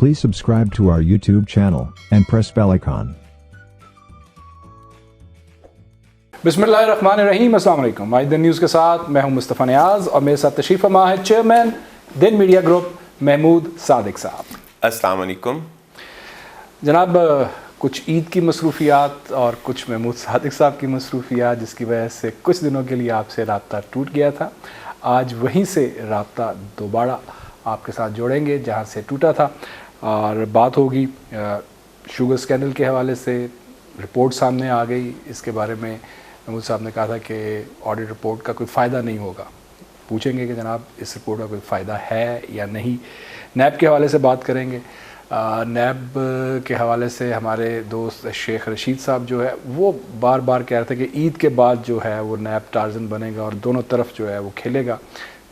Please subscribe to our YouTube channel and press bell icon. बिस्मिल्लाहिर्रहमानिर्रहीम, अस्सलाम वालेकुम। माई दिन न्यूज़ के साथ मैं हूं मुस्तफ़ा नियाज़ और मेरे साथ तशरीफ़ फरमा है चेयरमैन दिन मीडिया ग्रुप महमूद सादिक साहब। अस्सलाम वालेकुम जनाब, कुछ ईद की मसरूफियात और कुछ महमूद सादिक साहब की मसरूफियात, जिसकी वजह से कुछ दिनों के लिए आपसे रब्ता टूट गया था। आज वहीं से रब्ता दोबारा आपके साथ जोड़ेंगे जहां से टूटा था, और बात होगी शुगर स्कैंडल के हवाले से। रिपोर्ट सामने आ गई, इसके बारे में महमूद साहब ने कहा था कि ऑडिट रिपोर्ट का कोई फ़ायदा नहीं होगा। पूछेंगे कि जनाब इस रिपोर्ट का कोई फ़ायदा है या नहीं। नैब के हवाले से बात करेंगे। नैब के हवाले से हमारे दोस्त शेख रशीद साहब जो है वो बार बार कह रहे थे कि ईद के बाद जो है वो नैब टार्जन बनेगा और दोनों तरफ जो है वो खेलेगा।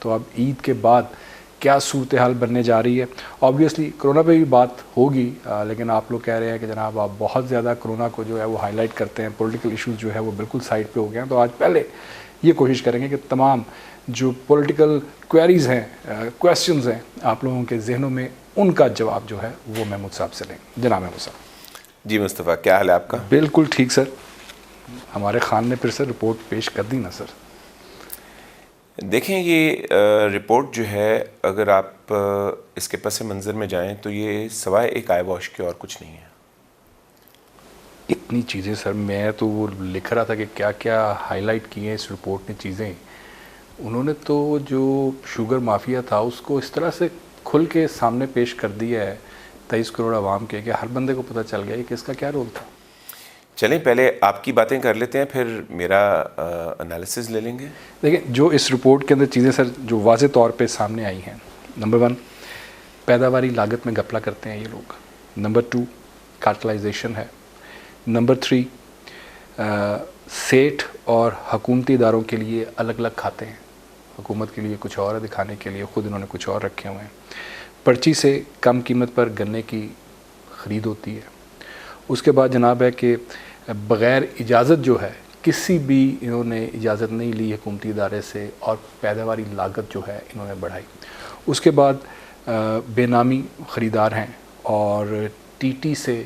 तो अब ईद के बाद क्या सूरत हाल बनने जा रही है। ऑब्वियसली कोरोना पे भी बात होगी, लेकिन आप लोग कह रहे हैं कि जनाब आप बहुत ज़्यादा कोरोना को जो है वो हाईलाइट करते हैं, पॉलिटिकल इश्यूज जो है वो बिल्कुल साइड पे हो गए हैं। तो आज पहले ये कोशिश करेंगे कि तमाम जो पॉलिटिकल क्वेरीज़ हैं, क्वेश्चंस हैं आप लोगों के जहनों में, उनका जवाब जो है वो महमूद साहब से लें। जनाब महमूद साहब। जी मुस्तफ़ा, क्या हाल है आपका? बिल्कुल ठीक सर। हमारे खान ने फिर से रिपोर्ट पेश कर दी ना सर। देखें, ये रिपोर्ट जो है, अगर आप इसके पस मंज़र में जाएं तो ये सवाए एक आई वॉश के और कुछ नहीं है। इतनी चीज़ें सर, मैं तो वो लिख रहा था कि क्या क्या हाईलाइट किए हैं इस रिपोर्ट ने चीज़ें। उन्होंने तो जो शुगर माफिया था उसको इस तरह से खुल के सामने पेश कर दिया है 23 करोड़ आवाम के, कि हर बंदे को पता चल गया कि इसका क्या रोल था। चलें पहले आपकी बातें कर लेते हैं, फिर मेरा एनालिसिस ले लेंगे। देखिए, जो इस रिपोर्ट के अंदर चीज़ें सर जो वाज़े तौर पे सामने आई हैं, नंबर 1 पैदावारी लागत में घपला करते हैं ये लोग। नंबर 2 कार्टलाइजेशन है। नंबर 3 सेठ और हुकूमती इदारों के लिए अलग अलग खाते हैं, हुकूमत के लिए कुछ और दिखाने के लिए ख़ुद इन्होंने कुछ और रखे हुए हैं। पर्ची से कम कीमत पर गन्ने की ख़रीद होती है। उसके बाद जनाब है कि बग़ैर इजाज़त जो है, किसी भी इन्होंने इजाज़त नहीं ली हुकूमती इदारे से, और पैदावारी लागत जो है इन्होंने बढ़ाई। उसके बाद बेनामी ख़रीदार हैं और टीटी से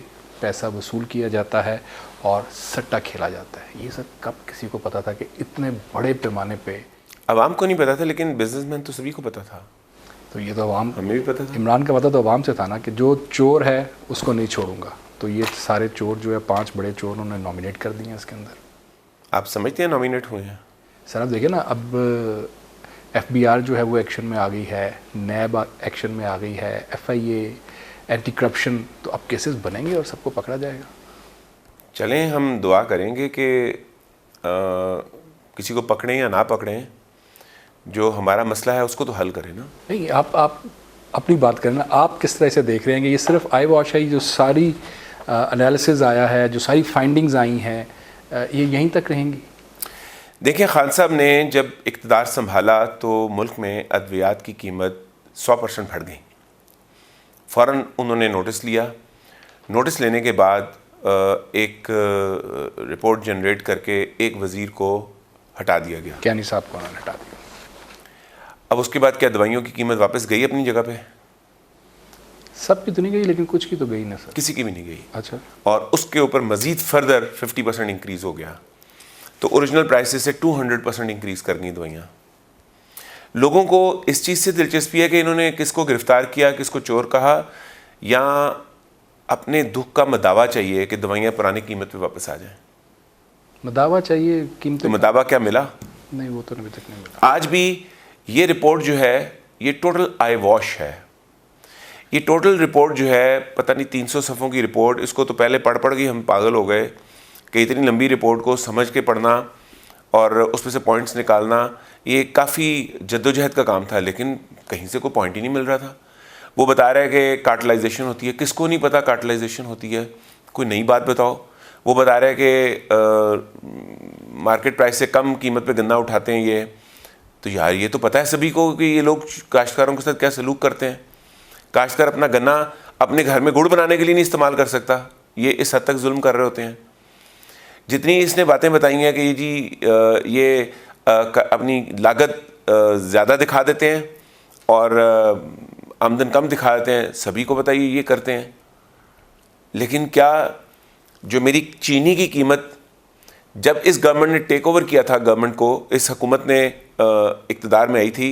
पैसा वसूल किया जाता है और सट्टा खेला जाता है। ये सर कब किसी को पता था कि इतने बड़े पैमाने पे? आवाम को नहीं पता था, लेकिन बिजनेसमैन तो सभी को पता था। तो ये तो आवाम, हमें भी पता था। इमरान का पता तो आवाम से था ना कि जो चोर है उसको नहीं छोड़ूंगा। तो ये सारे चोर जो है 5 बड़े चोर उन्होंने नॉमिनेट कर दिए हैं इसके अंदर। आप समझते हैं नॉमिनेट हुए हैं? सर आप देखिए ना, अब FBI जो है वो एक्शन में आ गई है, नैब एक्शन में आ गई है, FIA, एंटी करप्शन। तो अब केसेस बनेंगे और सबको पकड़ा जाएगा। चलें हम दुआ करेंगे कि किसी को पकड़ें या ना पकड़ें, जो हमारा मसला है उसको तो हल करें ना। नहीं, आप अपनी बात करें ना। आप किस तरह से देख रहे हैं कि ये सिर्फ आई वॉश है? जो सारी एनालिसिस आया है, जो सारी फाइंडिंग्स आई हैं, ये यहीं तक रहेंगी? देखिए, खान साहब ने जब इक़्तिदार संभाला तो मुल्क में अद्वियात की कीमत 100% बढ़ गई। फ़ौरन उन्होंने नोटिस लिया। नोटिस लेने के बाद एक रिपोर्ट जनरेट करके एक वज़ीर को हटा दिया गया। क्या नहीं साहब को उन्होंने हटा दिया। अब उसके बाद क्या दवाइयों की कीमत वापस गई अपनी जगह पे? सब की तो नहीं गई, लेकिन कुछ की तो गई ना सर। किसी की भी नहीं गई। अच्छा। और उसके ऊपर मज़ीद फर्दर 50% इंक्रीज़ हो गया। तो ओरिजिनल प्राइसेस से 200% इंक्रीज़ कर गई दवाइयाँ। लोगों को इस चीज़ से दिलचस्पी है कि इन्होंने किसको गिरफ़्तार किया, किसको चोर कहा, या अपने दुख का मदावा चाहिए कि दवाइयाँ पुरानी कीमत पे वापस आ जाएं। मदावा चाहिए, कीमत तो मदावा क्या मिला? नहीं, वो तो अभी तक नहीं मिला। आज भी ये रिपोर्ट जो है ये टोटल आई वॉश है। ये टोटल रिपोर्ट जो है, पता नहीं 300 सफ़ों की रिपोर्ट, इसको तो पहले पढ़ के हम पागल हो गए कि इतनी लंबी रिपोर्ट को समझ के पढ़ना और उसमें से पॉइंट्स निकालना ये काफ़ी जद्दोजहद का काम था, लेकिन कहीं से कोई पॉइंट ही नहीं मिल रहा था। वो बता रहा है कि कार्टलाइजेशन होती है। किसको नहीं पता कार्टलाइजेशन होती है? कोई नई बात बताओ। वो बता रहा है कि मार्केट प्राइस से कम कीमत पे गन्ना उठाते हैं ये। तो यार ये तो पता है सभी को कि ये लोग काश्तकारों के साथ क्या सलूक करते हैं। काश्तकार अपना गन्ना अपने घर में गुड़ बनाने के लिए नहीं इस्तेमाल कर सकता। ये इस हद तक जुल्म कर रहे होते हैं। जितनी इसने बातें बताई हैं कि ये अपनी लागत ज़्यादा दिखा देते हैं और आमदन कम दिखा देते हैं, सभी को पता ये करते हैं। लेकिन क्या जो मेरी चीनी की कीमत जब इस गवर्नमेंट ने टेक ओवर किया था, गवर्नमेंट को इस हुकूमत ने इक़्तिदार में आई थी,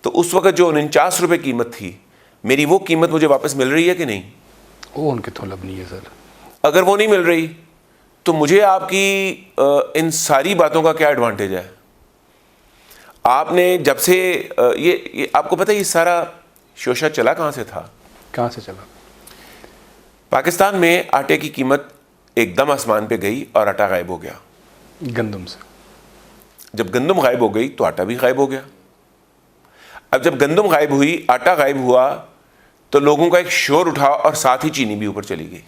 तो उस वक़्त जो 49 रुपये कीमत थी, मेरी वो कीमत मुझे वापस मिल रही है कि नहीं? वो उनके तलब नहीं है सर। अगर वो नहीं मिल रही तो मुझे आपकी इन सारी बातों का क्या एडवांटेज है? आपने जब से ये आपको पता है ये सारा शोशा चला कहाँ से था? कहाँ से चला? पाकिस्तान में आटे की कीमत एकदम आसमान पे गई और आटा गायब हो गया। गंदम से। जब गंदम गायब हो गई तो आटा भी गायब हो गया। अब जब गंदम गायब हुई, आटा गायब हुआ, तो लोगों का एक शोर उठा और साथ ही चीनी भी ऊपर चली गई।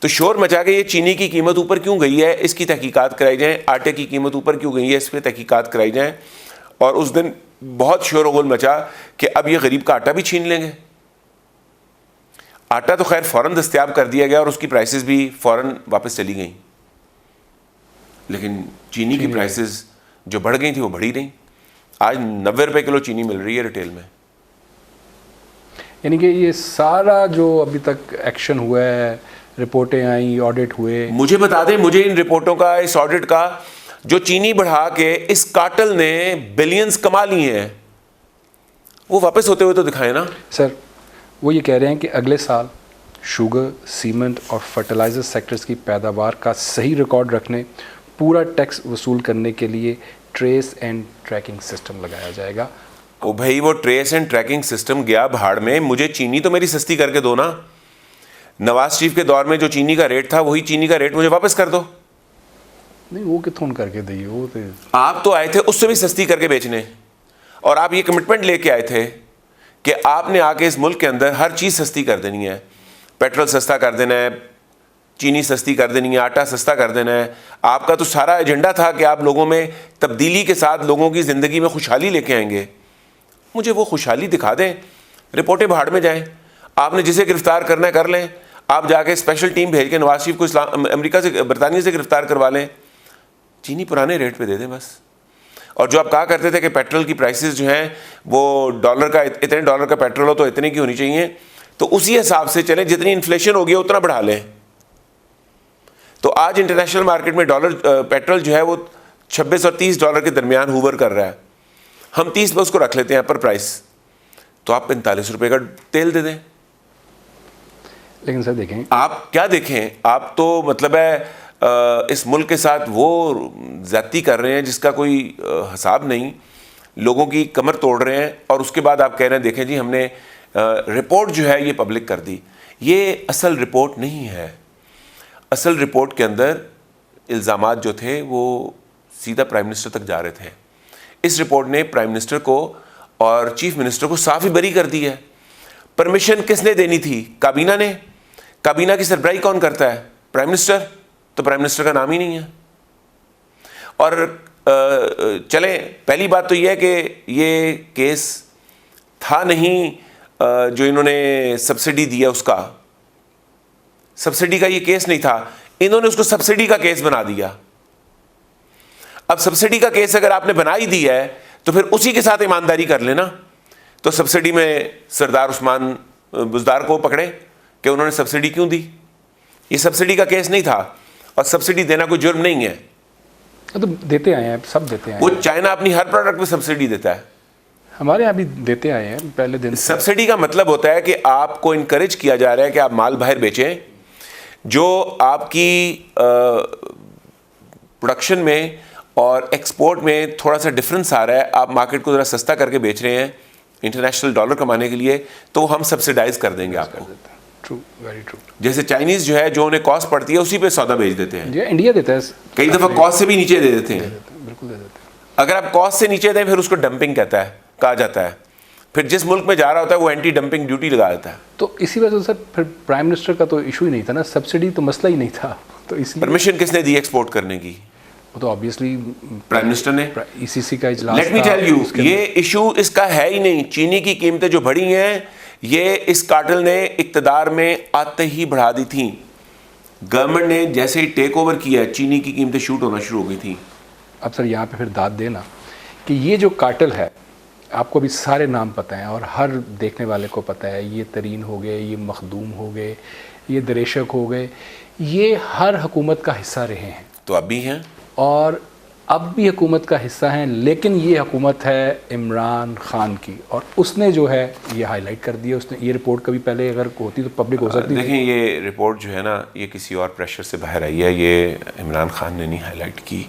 तो शोर मचा के ये चीनी की कीमत ऊपर क्यों गई है, इसकी तहकीकात कराई जाए। आटे की कीमत ऊपर क्यों गई है, इस पर तहकीकात कराई जाए। और उस दिन बहुत शोर गुल मचा कि अब ये गरीब का आटा भी छीन लेंगे। आटा तो खैर फ़ौरन दस्तयाब कर दिया गया और उसकी प्राइसेस भी फ़ौरन वापस चली गई, लेकिन चीनी की प्राइसेस जो बढ़ गई थी वो बढ़ी नहीं। आज 90 रुपये किलो चीनी मिल रही है रिटेल में। यानी कि ये सारा जो अभी तक एक्शन हुआ है, रिपोर्टें आई, ऑडिट हुए, मुझे बता दें, मुझे इन रिपोर्टों का, इस ऑडिट का, जो चीनी बढ़ा के इस कार्टेल ने बिलियंस कमा लिए हैं, वो वापस होते हुए तो दिखाए ना। सर वो ये कह रहे हैं कि अगले साल शुगर, सीमेंट और फर्टिलाइजर सेक्टर्स की पैदावार का सही रिकॉर्ड रखने, पूरा टैक्स वसूल करने के लिए ट्रेस एंड ट्रैकिंग सिस्टम लगाया जाएगा। ओ भाई, वो ट्रेस एंड ट्रैकिंग सिस्टम गया भाड़ में। मुझे चीनी तो मेरी सस्ती करके दो ना। नवाज शरीफ के दौर में जो चीनी का रेट था वही चीनी का रेट मुझे वापस कर दो। नहीं, वो कितों करके दिए, वो तो आप तो आए थे उससे भी सस्ती करके बेचने, और आप ये कमिटमेंट लेके आए थे कि आपने आके इस मुल्क के अंदर हर चीज़ सस्ती कर देनी है। पेट्रोल सस्ता कर देना है, चीनी सस्ती कर देनी है, आटा सस्ता कर देना है। आपका तो सारा एजेंडा था कि आप लोगों में तब्दीली के साथ लोगों की ज़िंदगी में खुशहाली लेके आएंगे। मुझे वो खुशहाली दिखा दें, रिपोर्टें भाड़ में जाएं। आपने जिसे गिरफ्तार करना है कर लें। आप जाके स्पेशल टीम भेज के नवाज शरीफ को अमेरिका से, बरतानिया से गिरफ्तार करवा लें। चीनी पुराने रेट पे दे दें बस। और जो आप कहा करते थे कि पेट्रोल की प्राइसेस जो हैं वो डॉलर का, इतने डॉलर का पेट्रोल हो तो इतने की होनी चाहिए, तो उसी हिसाब से चलें। जितनी इन्फ्लेशन होगी उतना बढ़ा लें। तो आज इंटरनेशनल मार्केट में पेट्रोल जो है वो 26 और 30 डॉलर के दरमियान हूवर कर रहा है। हम 30 पर उसको रख लेते हैं पर प्राइस, तो आप 45 रुपये का तेल दे दें। लेकिन सर देखें, आप क्या देखें, आप तो मतलब है इस मुल्क के साथ वो ज़्यादती कर रहे हैं जिसका कोई हिसाब नहीं। लोगों की कमर तोड़ रहे हैं और उसके बाद आप कह रहे हैं देखें जी हमने रिपोर्ट जो है ये पब्लिक कर दी। ये असल रिपोर्ट नहीं है। असल रिपोर्ट के अंदर इल्ज़ामात जो थे वो सीधा प्राइम मिनिस्टर तक जा रहे थे। इस रिपोर्ट ने प्राइम मिनिस्टर को और चीफ मिनिस्टर को साफ ही बरी कर दी है। परमिशन किसने देनी थी? काबीना ने। काबीना की सरबराही कौन करता है? Prime minister. तो प्राइम मिनिस्टर का नाम ही नहीं है। और चलें, पहली बात तो यह है कि ये केस था नहीं जो इन्होंने सब्सिडी दिया उसका, सब्सिडी का ये केस नहीं था, इन्होंने उसको सब्सिडी का केस बना दिया। अब सब्सिडी का केस अगर आपने बना ही दिया है तो फिर उसी के साथ ईमानदारी कर लेना। तो सब्सिडी में सरदार उस्मान बुज़दार को पकड़े कि उन्होंने सब्सिडी क्यों दी। ये सब्सिडी का केस नहीं था और सब्सिडी देना कोई जुर्म नहीं है। तो देते आए हैं, सब देते आए वो हैं। चाइना अपनी हर प्रोडक्ट पे सब्सिडी देता है। हमारे यहाँ भी देते आए हैं पहले दिन। सब्सिडी का मतलब होता है कि आपको इनकरेज किया जा रहा है कि आप माल बाहर बेचें, जो आपकी प्रोडक्शन में और एक्सपोर्ट में थोड़ा सा डिफरेंस आ रहा है। आप मार्केट को ज़रा सस्ता करके बेच रहे हैं इंटरनेशनल डॉलर कमाने के लिए, तो हम सब्सिडाइज कर देंगे आपको। True, very true. जैसे चाइनीज़ जो है, जो उन्हें कॉस्ट पड़ती है उसी पे सौदा बेच देते हैं। ये इंडिया देता है, कई दफ़ा कॉस्ट से भी नीचे दे देते हैं। बिल्कुल दे देते हैं। अगर आप कॉस्ट से नीचे दें फिर उसको डंपिंग कहा जाता है। फिर जिस मुल्क में जा रहा होता है वो एंटी डंपिंग ड्यूटी लगा देता है। तो इसी वजह से सर फिर प्राइम मिनिस्टर का तो इशू ही नहीं था ना, सब्सिडी तो मसला ही नहीं था। तो इसलिए परमिशन किसने दी एक्सपोर्ट करने की? वो तो ऑब्वियसली प्राइम मिनिस्टर ने। ईसीसी का इजलास। लेट मी टेल यू, ये इशू इसका है ही नहीं। चीनी की कीमतें जो बढ़ी हैं ये इस कार्टेल ने इक्तदार में आते ही बढ़ा दी थी। गवर्नमेंट ने जैसे ही टेक ओवर किया चीनी की कीमतें शूट होना शुरू हो गई थी। अब सर यहाँ पे फिर दाद देना कि ये जो कार्टेल है आपको भी सारे नाम पता हैं और हर देखने वाले को पता है, ये तरीन हो गए, ये मखदूम हो गए, ये दरेशक हो गए, ये हर हुकूमत का हिस्सा रहे हैं तो अब भी हैं और अब भी हुकूमत का हिस्सा हैं, लेकिन ये हुकूमत है इमरान खान की और उसने जो है ये हाईलाइट कर दिया। उसने ये रिपोर्ट कभी पहले अगर होती तो पब्लिक हो सकती। देखें, ये रिपोर्ट जो है ना, ये किसी और प्रेशर से बाहर आई है, ये इमरान खान ने नहीं हाईलाइट की।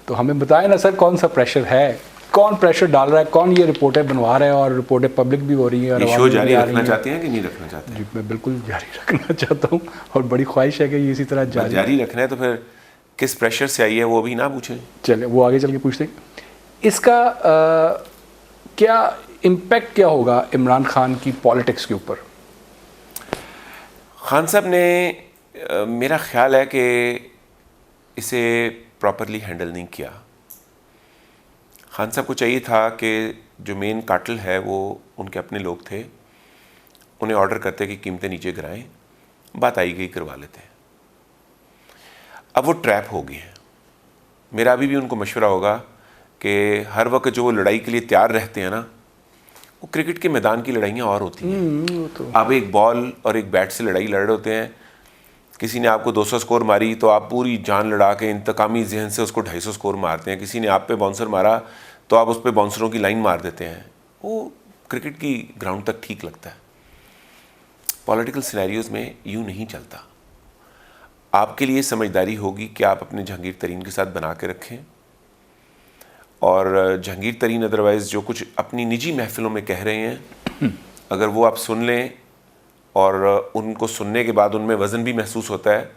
तो हमें बताएं ना सर, कौन सा प्रेशर है, कौन प्रेशर डाल रहा है, कौन ये रिपोर्टें बनवा रहा है और रिपोर्टें पब्लिक भी हो रही है और ये शो जारी रखना चाहते हैं कि नहीं रखना चाहते हैं? जी मैं बिल्कुल जारी रखना चाहता हूँ और बड़ी ख्वाहिश है कि ये इसी तरह जारी रखना है तो फिर किस प्रेशर से आई है वो भी ना पूछें। चले वो आगे चल के पूछते हैं। इसका क्या इम्पेक्ट क्या होगा इमरान खान की पॉलिटिक्स के ऊपर? खान साहब ने मेरा ख्याल है कि इसे प्रॉपरली हैंडल नहीं किया। खान साहब को चाहिए था कि जो मेन काटल है वो उनके अपने लोग थे, उन्हें ऑर्डर करते कि कीमतें नीचे गिराएं, बात आई गई करवा लेते। अब वो ट्रैप हो गए हैं। मेरा अभी भी उनको मशवरा होगा कि हर वक्त जो वो लड़ाई के लिए तैयार रहते हैं ना, वो क्रिकेट के मैदान की लड़ाइयाँ और होती हैं। तो आप एक बॉल और एक बैट से लड़ाई लड़ रहे होते हैं, किसी ने आपको 200 स्कोर मारी तो आप पूरी जान लड़ा के इंतकामी जहन से उसको 250 स्कोर मारते हैं। किसी ने आप पे बाउंसर मारा तो आप उस पर बाउंसरों की लाइन मार देते हैं। वो क्रिकेट की ग्राउंड तक ठीक लगता है। पॉलिटिकल सिनेरियोज में यूँ नहीं चलता। आपके लिए समझदारी होगी कि आप अपने जहांगीर तरीन के साथ बना के रखें, और जहांगीर तरीन अदरवाइज़ जो कुछ अपनी निजी महफिलों में कह रहे हैं, अगर वो आप सुन लें और उनको सुनने के बाद उनमें वज़न भी महसूस होता है,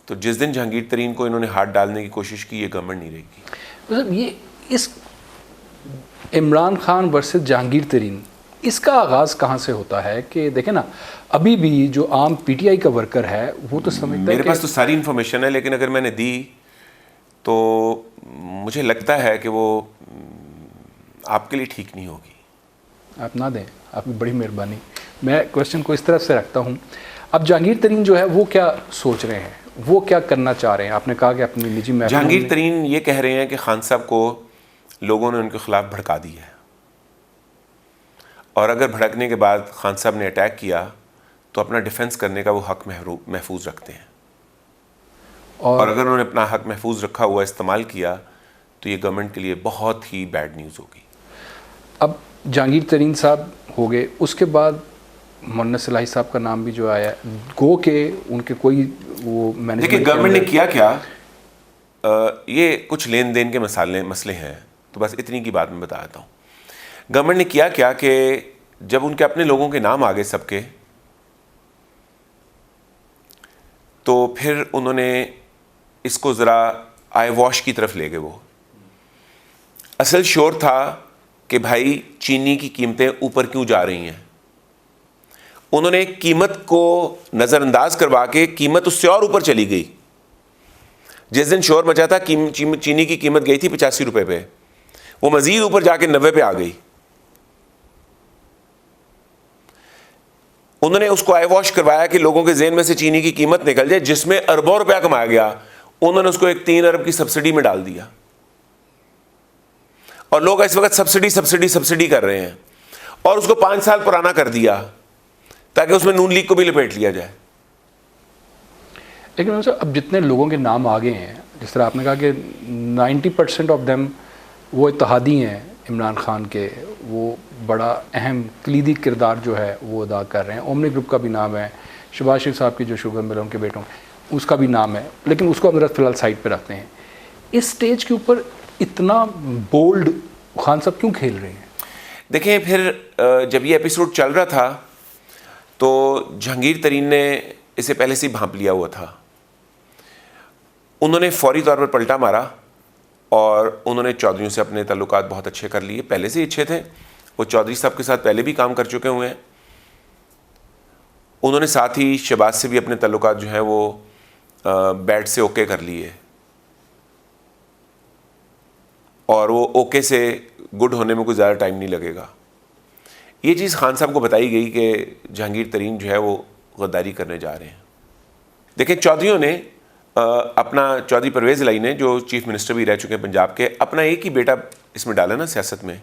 तो जिस दिन जहांगीर तरीन को इन्होंने हाथ डालने की कोशिश की, ये गवर्नमेंट नहीं रहेगी। मतलब ये इस इमरान खान वर्सेस जहांगीर तरीन, इसका आगाज़ कहाँ से होता है? कि देखें ना, अभी भी जो आम पीटीआई का वर्कर है वो तो समझता है मेरे पास तो सारी इन्फॉर्मेशन है, लेकिन अगर मैंने दी तो मुझे लगता है कि वो आपके लिए ठीक नहीं होगी। आप ना दें, आपकी बड़ी मेहरबानी। मैं क्वेश्चन को इस तरह से रखता हूँ, अब जहांगीर तरीन जो है वो क्या सोच रहे हैं, वो क्या करना चाह रहे हैं? आपने कहा कि अपनी निजी जहांगीर तरीन ये कह रहे हैं कि खान साहब को लोगों ने उनके खिलाफ भड़का दी है, और अगर भड़कने के बाद खान साहब ने अटैक किया तो अपना डिफेंस करने का वो हक महफूज रखते हैं, और अगर उन्होंने अपना हक महफूज रखा हुआ इस्तेमाल किया तो ये गवर्नमेंट के लिए बहुत ही बैड न्यूज़ होगी। अब जहांगीर तरीन साहब हो गए, उसके बाद मोहम्मद सलाही साहब का नाम भी जो आया, गो के उनके कोई वो मैनेजमेंट। देखिए गवर्नमेंट ने किया क्या, ये कुछ लेन देन के मसले हैं, तो बस इतनी की बात मैं बता देता हूँ। गवर्नमेंट ने किया क्या कि जब उनके अपने लोगों के नाम आ गए सबके, तो फिर उन्होंने इसको ज़रा आई वॉश की तरफ ले गए। वो असल शोर था कि भाई चीनी की कीमतें ऊपर क्यों जा रही हैं। उन्होंने कीमत को नज़रअंदाज करवा के कीमत उससे और ऊपर चली गई। जिस दिन शोर मचा था चीनी की कीमत गई थी 85 रुपये पे, वो मज़ीद ऊपर जाके 90 पे आ गई। उन्होंने उसको आई वॉश करवाया कि लोगों के जेहन में से चीनी की कीमत निकल जाए, जिसमें अरबों रुपया कमाया गया। उन्होंने उसको एक 3 अरब की सब्सिडी में डाल दिया, और लोग इस वक्त सब्सिडी सब्सिडी सब्सिडी कर रहे हैं, और उसको 5 साल पुराना कर दिया ताकि उसमें नून लीग को भी लपेट लिया जाए। लेकिन अब जितने लोगों के नाम आ गए हैं, जिस तरह आपने कहा कि 90% ऑफ देम वो इत्तेहादी हैं इमरान खान के, वो बड़ा अहम कलीदी किरदार जो है वो अदा कर रहे हैं। ओमनी ग्रुप का भी नाम है, शहबाज शरीफ साहब की जो शुगर मिल उनके बेटों, उसका भी नाम है, लेकिन उसको हम फ़िलहाल साइड पे रखते हैं। इस स्टेज के ऊपर इतना बोल्ड खान साहब क्यों खेल रहे हैं? देखें, फिर जब ये एपिसोड चल रहा था तो जहांगीर तरीन ने इसे पहले से ही भांप लिया हुआ था। उन्होंने फौरी तौर पर पलटा मारा और उन्होंने चौधरियों से अपने ताल्लुकात बहुत अच्छे कर लिए। पहले से ही अच्छे थे, वो चौधरी साहब के साथ पहले भी काम कर चुके हुए हैं। उन्होंने साथ ही शहबाज से भी अपने ताल्लुकात जो हैं वो बैट से ओके कर लिए, और वो ओके से गुड होने में कोई ज़्यादा टाइम नहीं लगेगा। ये चीज़ खान साहब को बताई गई कि जहांगीर तरीन जो है वो गद्दारी करने जा रहे हैं। देखिए, चौधरियों ने अपना, चौधरी परवेज़ इलाही ने जो चीफ मिनिस्टर भी रह चुके हैं पंजाब के, अपना एक ही बेटा इसमें डाला ना सियासत में,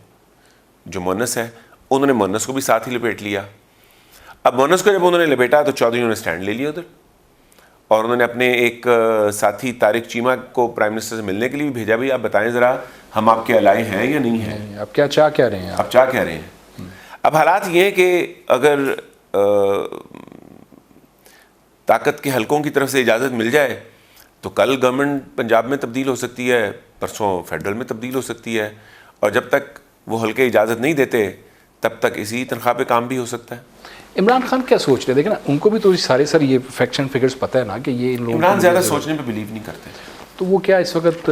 जो मुअन्नस है, उन्होंने मुअन्नस को भी साथ ही लपेट लिया। अब मुअन्नस को जब उन्होंने लपेटा तो चौधरी ने स्टैंड ले लिया उधर, और उन्होंने अपने एक साथी तारिक चीमा को प्राइम मिनिस्टर से मिलने के लिए भी भेजा, भी आप बताएं ज़रा हम आपके अलाए हैं या नहीं हैं, अब क्या चाह क्या रहे हैं आप क्या कह रहे हैं। अब हालात ये हैं कि अगर ताकत के हलकों की तरफ से इजाज़त मिल जाए तो कल गवर्नमेंट पंजाब में तब्दील हो सकती है, परसों फेडरल में तब्दील हो सकती है, और जब तक वो हलके इजाज़त नहीं देते तब तक इसी तनख्वाह पे काम भी हो सकता है। इमरान खान क्या सोच रहे हैं? देखिए ना, उनको भी तो सारे सर ये फैक्शन फिगर्स पता है ना कि ये इन लोगों इमरान ज़्यादा सोचने पे बिलीव नहीं करते, तो वो क्या इस वक्त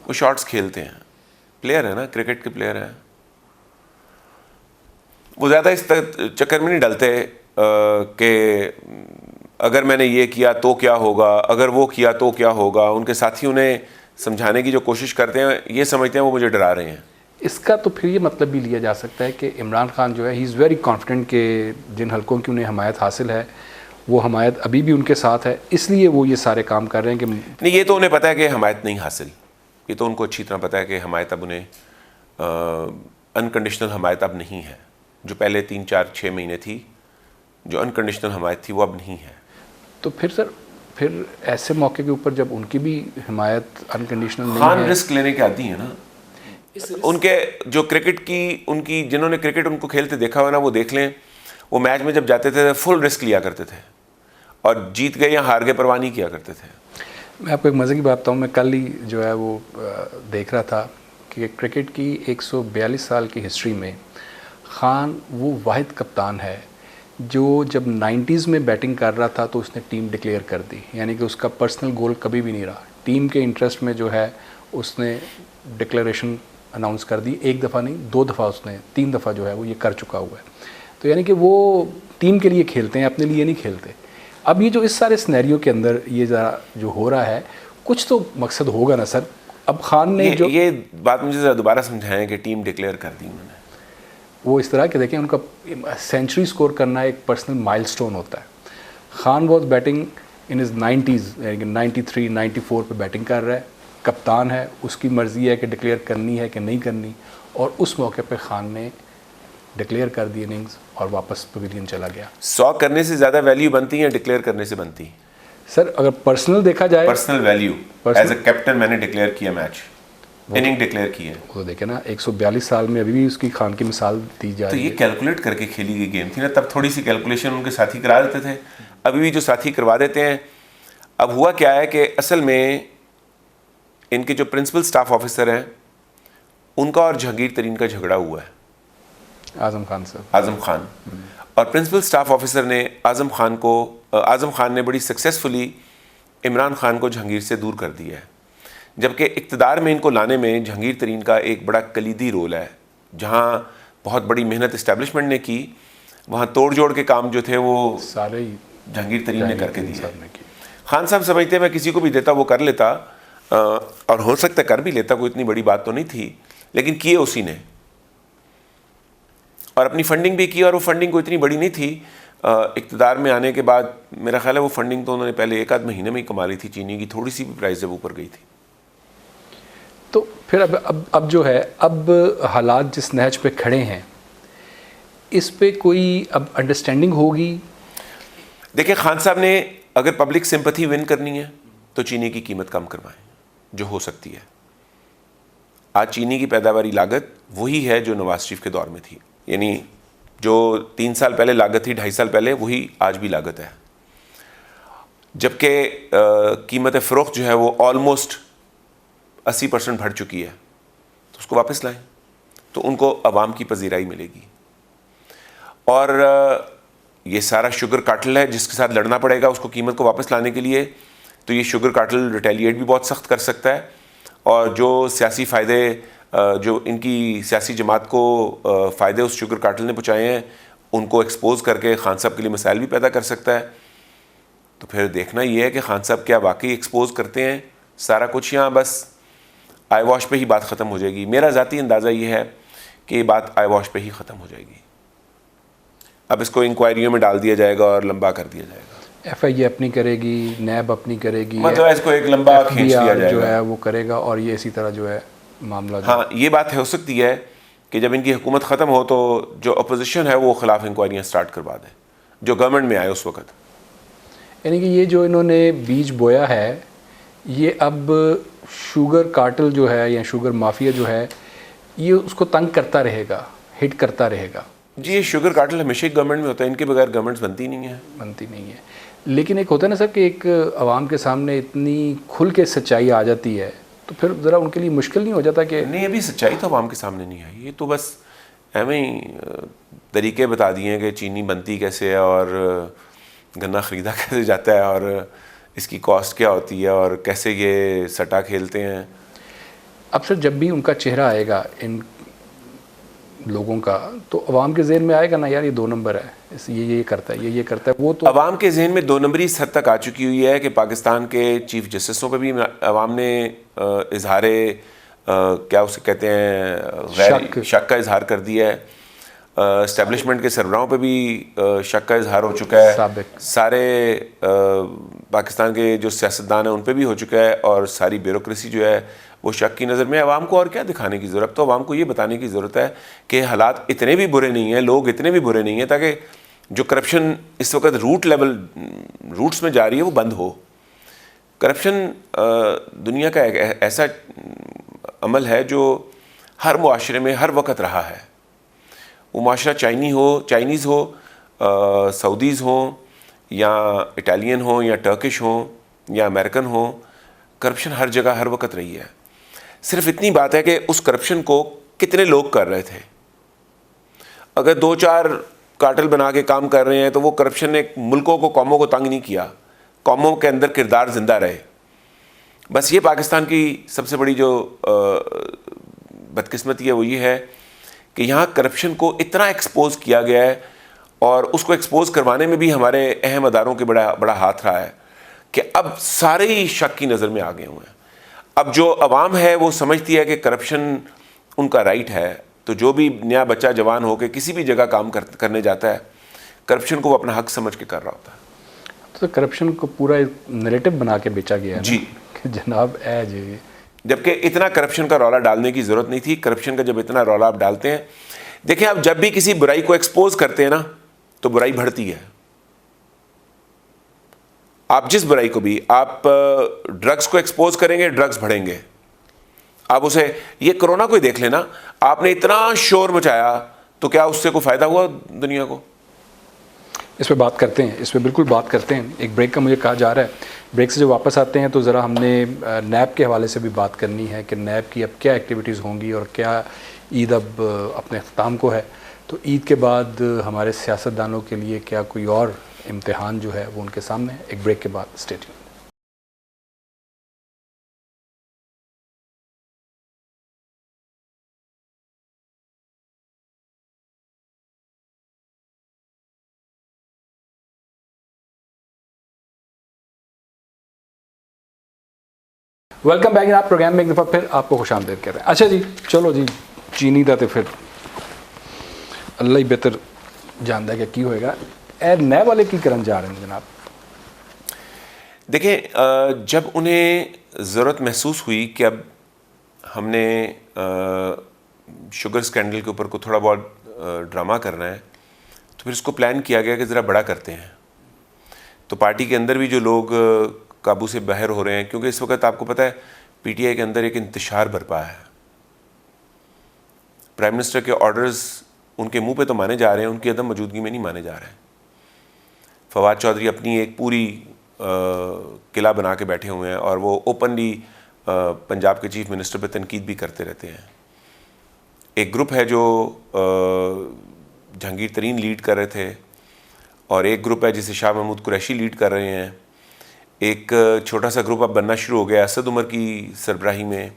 वो शॉट्स खेलते हैं, प्लेयर है ना, क्रिकेट के प्लेयर हैं, वो ज़्यादा इस चक्कर में नहीं डलते कि अगर मैंने ये किया तो क्या होगा, अगर वो किया तो क्या होगा। उनके साथी उन्हें समझाने की जो कोशिश करते हैं, ये समझते हैं वो मुझे डरा रहे हैं। इसका तो फिर ये मतलब भी लिया जा सकता है कि इमरान खान जो है ही इज़ वेरी कॉन्फिडेंट कि जिन हलकों की उन्हें हमायत हासिल है वो हमायत अभी भी उनके साथ है, इसलिए वो ये सारे काम कर रहे हैं कि नहीं, ये तो उन्हें पता है कि हमायत नहीं हासिल, ये तो उनको अच्छी तरह पता है कि हमायत अब उन्हें अनकंडीशनल हमायत अब नहीं है। जो पहले 3-4-6 महीने थी जो अनकंडीशनल हमायत थी वो अब नहीं है। तो फिर सर, फिर ऐसे मौके के ऊपर जब उनकी भी हिमायत अनकंडीशनल नहीं खान है, रिस्क लेने के आदी है ना, उनके जो क्रिकेट की उनकी जिन्होंने क्रिकेट उनको खेलते देखा हुआ ना, वो देख लें, वो मैच में जब जाते थे फुल रिस्क लिया करते थे और जीत गए या हार गए परवाह नहीं किया करते थे। मैं आपको एक मज़े की बात बताऊँ, मैं कल ही जो है वो देख रहा था कि क्रिकेट की 142 साल की हिस्ट्री में खान वो वाहिद कप्तान है जो जब 90s में बैटिंग कर रहा था तो उसने टीम डिक्लेयर कर दी, यानी कि उसका पर्सनल गोल कभी भी नहीं रहा, टीम के इंटरेस्ट में जो है उसने डिक्लेरेशन अनाउंस कर दी। एक दफ़ा नहीं, 2 दफ़ा, उसने 3 दफ़ा जो है वो ये कर चुका हुआ है। तो यानी कि वो टीम के लिए खेलते हैं, अपने लिए नहीं खेलते। अब ये जो इस सारे सिनेरियो के अंदर ये ज़रा जो हो रहा है, कुछ तो मकसद होगा ना सर। अब खान ने ये बात मुझे ज़रा दोबारा समझाएं कि टीम डिक्लेयर कर दी उन्होंने। वो इस तरह के देखें, उनका सेंचुरी स्कोर करना एक पर्सनल माइलस्टोन होता है। Khan was batting in is 90s, 93, 94 पे बैटिंग कर रहा है, कप्तान है, उसकी मर्ज़ी है कि डिक्लेयर करनी है कि नहीं करनी, और उस मौके पे खान ने डिक्लेयर कर दी इनिंग्स और वापस पवेलियन चला गया। 100 करने से ज़्यादा वैल्यू बनती है डिक्लेयर करने से बनती है? सर अगर पर्सनल देखा जाए, personal value, as a captain मैंने डिक्लेयर किया मैच, इनिंग डिक्लेयर की है, वो देखे ना 142 साल में अभी भी उसकी खान की मिसाल दी जा तो रही ये है। कैलकुलेट करके खेली गई गेम थी ना, तब थोड़ी सी कैलकुलेशन उनके साथी करा देते थे, अभी भी जो साथी करवा देते हैं। अब हुआ क्या है कि असल में इनके जो प्रिंसिपल स्टाफ ऑफिसर हैं उनका और जहांगीर तरीन का झगड़ा हुआ है, आजम खान साहब, आजम खान, और प्रिंसिपल स्टाफ ऑफिसर ने आजम खान ने बड़ी सक्सेसफुली इमरान खान को जहांगीर से दूर कर दिया है, जबकि इक़्तिदार में इनको लाने में जहांगीर तरीन का एक बड़ा कलीदी रोल है। जहाँ बहुत बड़ी मेहनत इस्टेब्लिशमेंट ने की, वहाँ तोड़ जोड़ के काम जो थे वो सारे ही जहांगीर तरीन ने करके दिए। साहब ने की। खान साहब समझते मैं किसी को भी देता वो कर लेता, और हो सकता कर भी लेता, कोई इतनी बड़ी बात तो नहीं थी, लेकिन किए उसी ने, और अपनी फंडिंग भी की, और वो फंडिंग कोई इतनी बड़ी नहीं थी। इक़्तिदार में आने के बाद मेरा ख्याल है वो फंडिंग तो उन्होंने पहले 1-8 महीने में ही कमा ली थी, चीनी की थोड़ी सी भी प्राइस जब ऊपर गई थी। तो फिर अब जो है, अब हालात जिस नहज पे खड़े हैं, इस पे कोई अब अंडरस्टैंडिंग होगी। देखिए, खान साहब ने अगर पब्लिक सिंपैथी विन करनी है तो चीनी की कीमत कम करवाएं, जो हो सकती है। आज चीनी की पैदावारी लागत वही है जो नवाज शरीफ के दौर में थी, यानी जो 3 साल पहले लागत थी, 2.5 साल पहले, वही आज भी लागत है। जबकि कीमत फ़रोख्त जो है वो ऑलमोस्ट 80% बढ़ चुकी है, तो उसको वापस लाएं तो उनको अवाम की पजीराई मिलेगी। और ये सारा शुगर कार्टेल है जिसके साथ लड़ना पड़ेगा उसको कीमत को वापस लाने के लिए, तो ये शुगर कार्टेल रिटेलिएट भी बहुत सख्त कर सकता है, और जो सियासी फ़ायदे जो इनकी सियासी जमात को फ़ायदे उस शुगर कार्टेल ने पहुँचाए हैं उनको एक्सपोज करके खान साहब के लिए मसाइल भी पैदा कर सकता है। तो फिर देखना ये है कि खान साहब क्या वाकई एक्सपोज करते हैं सारा कुछ, यहाँ बस आई वॉश पे ही बात ख़त्म हो जाएगी। मेरा ज़ाती अंदाज़ा ये है कि ये बात आई वॉश पे ही ख़त्म हो जाएगी। अब इसको इंक्वायरियों में डाल दिया जाएगा और लंबा कर दिया जाएगा, FIA अपनी करेगी, नैब अपनी करेगी, मतलब इसको एक लंबा खींच दिया जाएगा जो है वो करेगा, और ये इसी तरह जो है मामला जो हाँ, ये बात हो सकती है कि जब इनकी हुकूमत ख़त्म हो तो जो अपोजिशन है वो खिलाफ इंक्वायरियाँ स्टार्ट करवा दे, जो गवर्नमेंट में आए उस वक्त। यानी कि ये जो इन्होंने बीज बोया है, ये अब शुगर कार्टेल जो है या शुगर माफिया जो है, ये उसको तंग करता रहेगा, हिट करता रहेगा। जी, ये शुगर कार्टेल हमेशा ही गवर्नमेंट में होता है, इनके बगैर गवर्नमेंट्स बनती नहीं है। बनती नहीं है। लेकिन एक होता है ना सर कि एक आवाम के सामने इतनी खुल के सच्चाई आ जाती है तो फिर ज़रा उनके लिए मुश्किल नहीं हो जाता कि नहीं, अभी सच्चाई तो आवाम के सामने नहीं आई, ये तो बस एवं ही तरीके बता दिए हैं कि चीनी बनती कैसे है और गन्ना ख़रीदा कैसे जाता है और इसकी कॉस्ट क्या होती है और कैसे ये सट्टा खेलते हैं। अब सर जब भी उनका चेहरा आएगा इन लोगों का तो अवाम के जहन में आएगा ना, यार ये 2 नंबर है, ये करता है, ये करता है, वो तो अवाम के जहन में 2 नंबरी इस हद तक आ चुकी हुई है कि पाकिस्तान के चीफ जस्टिसों पे भी अवाम ने इजहार क्या उसे कहते हैं शक का इजहार कर दिया है। इस्टेब्लिशमेंट के सरबराहों पे भी शक का इजहार हो चुका है, सारे पाकिस्तान के जो सियासतदान हैं उन पे भी हो चुका है और सारी ब्यूरोक्रेसी जो है वो शक की नज़र में। आवाम को और क्या दिखाने की ज़रूरत, तो आवाम को ये बताने की ज़रूरत है कि हालात इतने भी बुरे नहीं हैं, लोग इतने भी बुरे नहीं हैं, ताकि जो करप्शन इस वक्त रूट्स में जा रही है वो बंद हो। करप्शन दुनिया का एक ऐसा अमल है जो हर मुआशरे में हर वक्त रहा है, वो मुआशरा चाइनीज़ हो, सऊदीज़ हो या इटालियन हो या टर्किश हो या अमेरिकन हो, करप्शन हर जगह हर वक्त रही है। सिर्फ इतनी बात है कि उस करप्शन को कितने लोग कर रहे थे। अगर 2-4 कार्टेल बना के काम कर रहे हैं तो वो करप्शन ने मुल्कों को, कौमों को तंग नहीं किया, कौमों के अंदर किरदार जिंदा रहे। बस ये पाकिस्तान की सबसे बड़ी जो बदकिस्मती है वो ये है कि यहाँ करप्शन को इतना एक्सपोज किया गया है और उसको एक्सपोज करवाने में भी हमारे अहम अदारों के बड़ा हाथ रहा है कि अब सारे ही शक की नज़र में आ गए हुए हैं। अब जो अवाम है वो समझती है कि करप्शन उनका राइट है, तो जो भी नया बच्चा जवान होकर किसी भी जगह काम करने जाता है, करप्शन को वो अपना हक समझ के कर रहा होता है। तो करप्शन को पूरा नैरेटिव बना के बेचा गया है जी कि जनाब है जी, जबकि इतना करप्शन का रौला डालने की ज़रूरत नहीं थी। करप्शन का जब इतना रौला आप डालते हैं, देखें आप जब भी किसी बुराई को एक्सपोज करते हैं ना तो बुराई बढ़ती है। आप जिस बुराई को भी, आप ड्रग्स को एक्सपोज करेंगे, ड्रग्स बढ़ेंगे। आप उसे, ये कोरोना को ही देख लेना, आपने इतना शोर मचाया तो क्या उससे कोई फ़ायदा हुआ दुनिया को? इस पे बात करते हैं, इस पे बिल्कुल बात करते हैं। एक ब्रेक का मुझे कहा जा रहा है, ब्रेक से जब वापस आते हैं तो ज़रा हमने नैब के हवाले से भी बात करनी है कि नैब की अब क्या एक्टिविटीज़ होंगी और क्या ईद अब अपने अख्ताम को है, तो ईद के बाद हमारे सियासतदानों के लिए क्या कोई और इम्तिहान जो है वो उनके सामने है। एक ब्रेक के बाद स्टे ट्यून्ड। Welcome back. आप प्रोग्राम में एक दफ़ा फिर आपको खुशामदीद कर रहे हैं। अच्छा जी, चलो जी, चीनी का तो फिर अल्लाह ही बेहतर जानता है कि होएगा। ए नए वाले की करन जा रहे हैं जनाब? देखें, जब उन्हें ज़रूरत महसूस हुई कि अब हमने शुगर स्कैंडल के ऊपर को थोड़ा बहुत ड्रामा करना है, तो फिर इसको प्लान किया गया कि ज़रा बड़ा करते हैं। तो पार्टी के अंदर भी जो लोग काबू से बाहर हो रहे हैं, क्योंकि इस वक्त आपको पता है पीटीआई के अंदर एक इंतशार बरपा है। प्राइम मिनिस्टर के ऑर्डर्स उनके मुंह पे तो माने जा रहे हैं, उनकी अदम मौजूदगी में नहीं माने जा रहे हैं। फवाद चौधरी अपनी एक पूरी किला बना के बैठे हुए हैं और वो ओपनली पंजाब के चीफ मिनिस्टर पे तनकीद भी करते रहते हैं। एक ग्रुप है जो जहांगीर तरीन लीड कर रहे थे और एक ग्रुप है जिसे शाह महमूद कुरैशी लीड कर रहे हैं। एक छोटा सा ग्रुप अब बनना शुरू हो गया असद उमर की सरबराही में।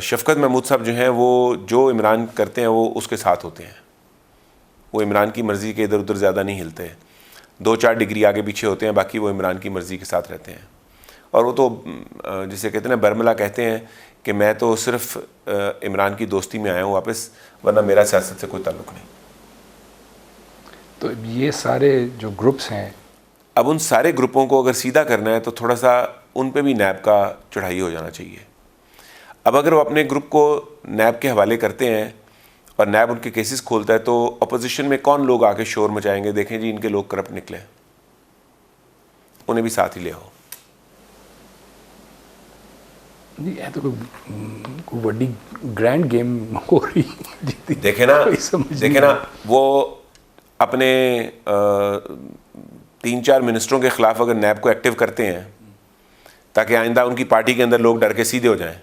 शफकत महमूद साहब जो हैं वो जो इमरान करते हैं वो उसके साथ होते हैं, वो इमरान की मर्ज़ी के इधर उधर ज़्यादा नहीं हिलते, 2-4 डिग्री आगे पीछे होते हैं, बाकी वो इमरान की मर्ज़ी के साथ रहते हैं। और वो तो जिसे कहते हैं बरमला कहते हैं कि मैं तो सिर्फ इमरान की दोस्ती में आया हूँ वापस, वरना मेरा सियासत से कोई ताल्लुक़ नहीं। तो ये सारे जो ग्रुप्स हैं, अब उन सारे ग्रुपों को अगर सीधा करना है तो थोड़ा सा उन पे भी नैब का चढ़ाई हो जाना चाहिए। अब अगर वो अपने ग्रुप को नैब के हवाले करते हैं और नैब उनके केसेस खोलता है तो अपोजिशन में कौन लोग आके शोर मचाएंगे, देखें जी इनके लोग करप्ट निकले, उन्हें भी साथ ही ले आओ। जी ये तो कोई बड़ी ग्रैंड गेम हो रही है। देखे ना वो अपने 3-4 मिनिस्टरों के खिलाफ अगर नैब को एक्टिव करते हैं ताकि आइंदा उनकी पार्टी के अंदर लोग डर के सीधे हो जाएं,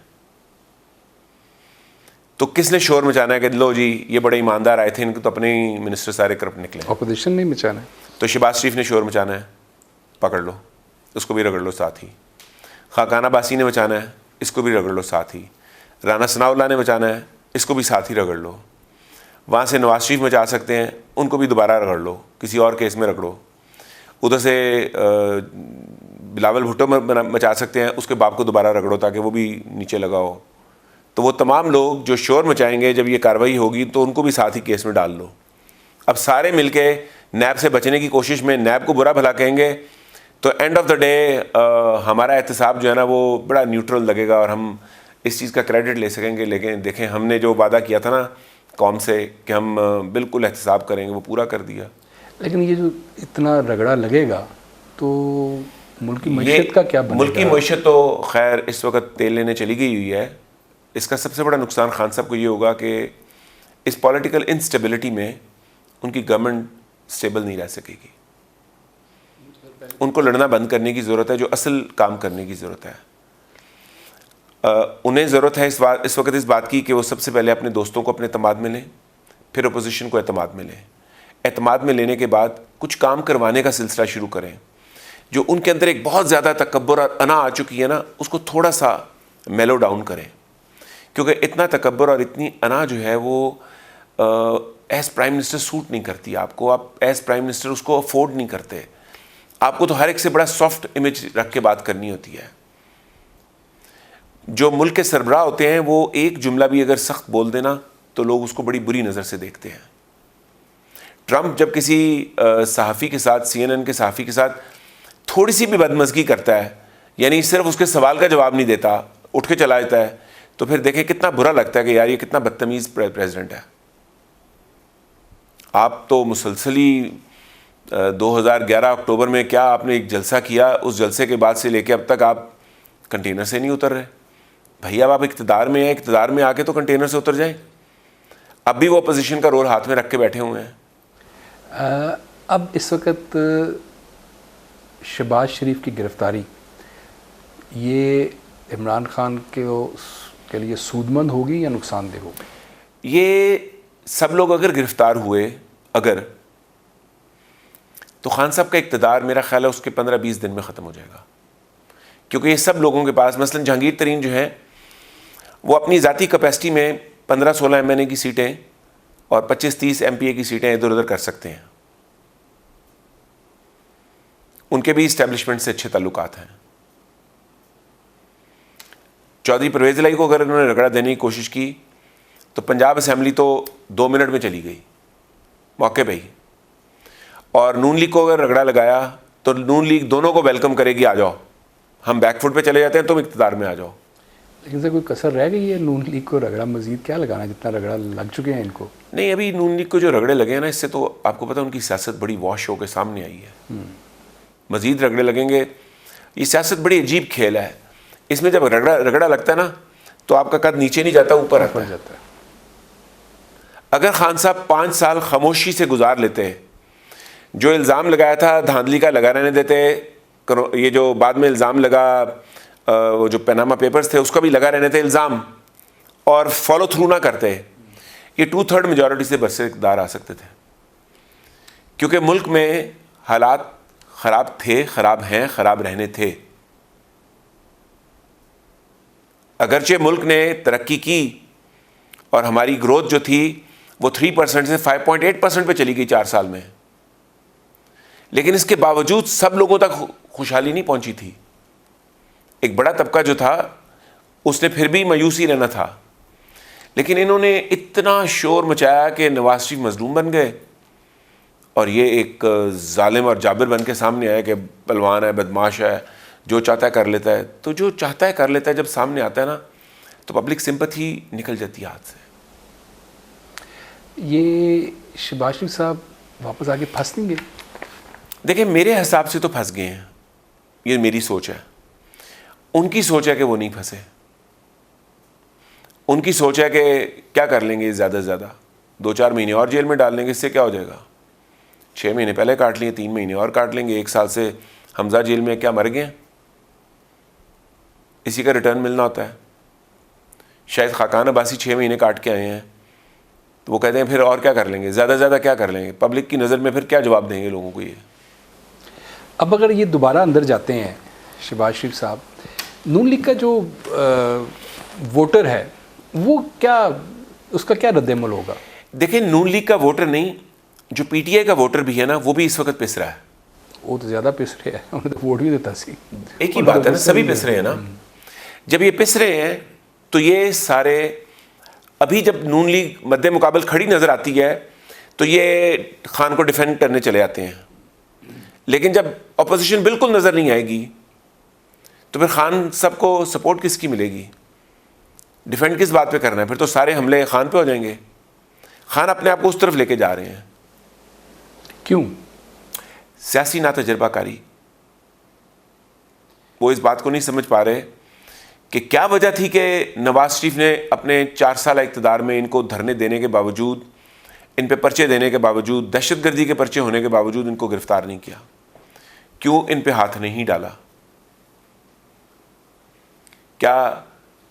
तो किसने शोर मचाना है कि लो जी ये बड़े ईमानदार आए थे, इनको तो अपने ही मिनिस्टर सारे करप्ट निकले। अपोजिशन नहीं मचाना है तो शहबाज शरीफ ने शोर मचाना है, पकड़ लो, उसको भी रगड़ लो साथ ही। खाकाना बासी ने मचाना है, इसको भी रगड़ लो साथ ही। राना सनाउल्लाह ने मचाना है, इसको भी साथ ही रगड़ लो। वहाँ से नवाज शरीफ मचा सकते हैं, उनको भी दोबारा रगड़ लो, किसी और केस में रगड़ो। उधर से बिलावल भुट्टो मचा सकते हैं, उसके बाप को दोबारा रगड़ो ताकि वो भी नीचे लगाओ। तो वो तमाम लोग जो शोर मचाएंगे जब ये कार्रवाई होगी तो उनको भी साथ ही केस में डाल लो। अब सारे मिलके नैब से बचने की कोशिश में नैब को बुरा भला कहेंगे तो एंड ऑफ द डे हमारा एहतसाब जो है ना वो बड़ा न्यूट्रल लगेगा और हम इस चीज़ का क्रेडिट ले सकेंगे। लेकिन देखें हमने जो वादा किया था ना कौम से कि हम बिल्कुल एहतसाब करेंगे, वो पूरा कर दिया। लेकिन ये जो इतना रगड़ा लगेगा तो मुल्क की मईशत का क्या बनेगा? मुल्क की मईशत तो खैर इस वक्त तेल लेने चली गई हुई है। इसका सबसे बड़ा नुकसान खान साहब को ये होगा कि इस पॉलिटिकल इंस्टेबिलिटी में उनकी गवर्नमेंट स्टेबल नहीं रह सकेगी। उनको लड़ना बंद करने की ज़रूरत है, जो असल काम करने की ज़रूरत है। उन्हें ज़रूरत है इस वक्त इस बात की कि वो सबसे पहले अपने दोस्तों को अपने एतमाद में लें, फिर अपोजिशन को एतमाद में लें। एतमाद में लेने के बाद कुछ काम करवाने का सिलसिला शुरू करें। जो उनके अंदर एक बहुत ज़्यादा तकब्बुर और अना आ चुकी है ना, उसको थोड़ा सा मेलो डाउन करें, क्योंकि इतना तकब्बुर और इतनी अना जो है वो एज प्राइम मिनिस्टर सूट नहीं करती आपको। आप एज प्राइम मिनिस्टर उसको अफोर्ड नहीं करते। आपको तो हर एक से बड़ा सॉफ्ट इमेज रख के बात करनी होती है। जो मुल्क के सरबराह होते हैं वो एक जुमला भी अगर सख्त बोल देना तो लोग उसको बड़ी बुरी नज़र से देखते हैं। ट्रंप जब किसी सहाफ़ी के साथ, CNN के सहाफ़ी के साथ थोड़ी सी भी बदमज़गी करता है, यानी सिर्फ उसके सवाल का जवाब नहीं देता, उठ के चला जाता है, तो फिर देखें कितना बुरा लगता है कि यार ये कितना बदतमीज़ प्रेसिडेंट है। आप तो मुसलसली 2011 अक्टूबर में क्या आपने एक जलसा किया, उस जलसे के बाद से लेके अब तक आप कंटेनर से नहीं उतर रहे। भैया अब आप इक़्तिदार में हैं, इक़्तिदार में आके तो कंटेनर से उतर जाएं। अब भी वो अपोजिशन का रोल हाथ में रख के बैठे हुए हैं। अब इस वक्त शहबाज शरीफ की गिरफ़्तारी ये इमरान खान के लिए सूदमंद होगी या नुकसानदेह होगी? ये सब लोग अगर गिरफ़्तार हुए तो खान साहब का इक़्तिदार मेरा ख्याल है उसके 15-20 दिन में ख़त्म हो जाएगा। क्योंकि ये सब लोगों के पास, मसलन जहांगीर तरीन जो है वो अपनी ज़ाती कैपेसिटी में 15-16 MNA की सीटें और 25-30 MPA की सीटें इधर उधर कर सकते हैं। उनके भी इस्टेब्लिशमेंट से अच्छे ताल्लुकात हैं। चौधरी परवेज़ इलाही को अगर उन्होंने रगड़ा देने की कोशिश की तो पंजाब असेंबली तो 2 मिनट में चली गई मौके पे ही। और नून लीग को अगर रगड़ा लगाया तो नून लीग दोनों को वेलकम करेगी, आ जाओ, हम बैकफुट पे चले जाते हैं, तुम इक़्तिदार में आ जाओ। लेकिन सर कोई कसर रह गई है नून लीग को रगड़ा मजीद क्या लगाना, जितना रगड़ा लग चुके हैं इनको? नहीं, अभी नून लीग को जो रगड़े लगे हैं ना, इससे तो आपको पता है उनकी सियासत बड़ी वॉश होकर सामने आई है। मजीद रगड़े लगेंगे। ये सियासत बड़ी अजीब खेल है। इसमें जब रगड़ा लगता है ना तो आपका कद नीचे नहीं जाता, ऊपर आता है। अगर खान साहब 5 साल खामोशी से गुजार लेते, जो इल्ज़ाम लगाया था धांधली का लगा रहने देते, ये जो बाद में इल्ज़ाम लगा वो जो पनामा पेपर्स थे उसका भी लगा रहने थे इल्ज़ाम, और फॉलो थ्रू ना करते, ये 2/3 मेजॉरिटी से बरसे इक़्तिदार आ सकते थे। क्योंकि मुल्क में हालात ख़राब थे, ख़राब हैं, ख़राब रहने थे। अगरचे मुल्क ने तरक्की की और हमारी ग्रोथ जो थी वो 3% से 5.8% पे चली गई 4 साल में, लेकिन इसके बावजूद सब लोगों तक खुशहाली नहीं पहुंची थी। एक बड़ा तबका जो था उसने फिर भी मायूसी रहना था, लेकिन इन्होंने इतना शोर मचाया कि नवाज शरीफ मजलूम बन गए और ये एक जालिम और जाबिर बन के सामने आया कि पहलवान है, बदमाश है, जो चाहता है कर लेता है। तो जो चाहता है कर लेता है जब सामने आता है ना, तो पब्लिक सिंपैथी निकल जाती है हाथ से। ये शहबाज शरीफ साहब वापस आके फंस नहीं गए? देखिए मेरे हिसाब से तो फंस गए हैं, ये मेरी सोच है। उनकी सोच है कि वो नहीं फंसे। उनकी सोच है कि क्या कर लेंगे ज़्यादा से ज़्यादा, 2-4 महीने और जेल में डाल लेंगे, इससे क्या हो जाएगा। 6 महीने पहले काट लिए, 3 महीने और काट लेंगे, 1 साल से हमजा जेल में क्या मर गए हैं, इसी का रिटर्न मिलना होता है। शायद खाकान अब्बासी 6 महीने काट के आए हैं, तो वो कहते हैं फिर और क्या कर लेंगे, ज़्यादा से ज़्यादा क्या कर लेंगे, पब्लिक की नज़र में फिर क्या जवाब देंगे लोगों को। ये अब अगर ये दोबारा अंदर जाते हैं शहबाज शरीफ साहब, नून लीग का जो वोटर है वो क्या, उसका क्या रद्द-ए-अमल होगा? देखिए नून लीग का वोटर नहीं, जो पीटीआई का वोटर भी है ना, वो भी इस वक्त पिस रहा है। वो तो ज़्यादा पिस रहे हैं, उन्हें तो वोट भी देता सी। एक ही बात है ना, सभी पिस रहे हैं ना। जब ये पिस रहे हैं तो ये सारे, अभी जब नून लीग मद्दे मुकाबल खड़ी नज़र आती है तो ये खान को डिफेंड करने चले जाते हैं, लेकिन जब अपोजिशन बिल्कुल नज़र नहीं आएगी तो फिर खान सबको सपोर्ट किसकी मिलेगी, डिफेंड किस बात पे करना है, फिर तो सारे हमले खान पे हो जाएंगे। खान अपने आप को उस तरफ लेके जा रहे हैं। क्यों? सियासी ना तजर्बाकारी। वो इस बात को नहीं समझ पा रहे कि क्या वजह थी कि नवाज शरीफ ने अपने 4 साल इक़्तिदार में इनको धरने देने के बावजूद, इन पे पर्चे देने के बावजूद, दहशतगर्दी के पर्चे होने के बावजूद इनको गिरफ्तार नहीं किया, क्यों इन पे हाथ नहीं डाला। क्या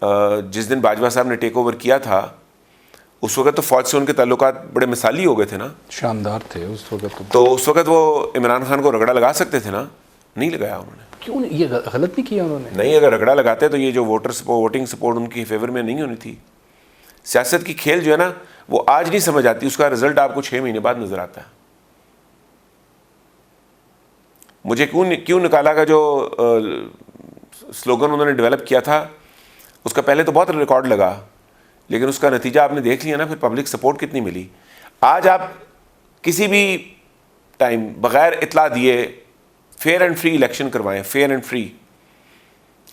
जिस दिन बाजवा साहब ने टेक ओवर किया था उस वक्त तो फौज से उनके ताल्लुकात बड़े मिसाली हो गए थे ना, शानदार थे उस वक्त। तो उस वक्त वो इमरान खान को रगड़ा लगा सकते थे ना, नहीं लगाया उन्होंने। क्यों ये गलत नहीं किया उन्होंने? नहीं, अगर रगड़ा लगाते तो ये जो वोटिंग सपोर्ट उनकी फेवर में नहीं होनी थी। सियासत की खेल जो है ना वो आज नहीं समझ आती, उसका रिजल्ट आपको 6 महीने बाद नजर आता है। मुझे क्यों निकाला का जो स्लोगन उन्होंने डेवलप किया था, उसका पहले तो बहुत रिकॉर्ड लगा, लेकिन उसका नतीजा आपने देख लिया ना, फिर पब्लिक सपोर्ट कितनी मिली। आज आप किसी भी टाइम बगैर इतला दिए फेयर एंड फ्री इलेक्शन करवाएं, फेयर एंड फ्री,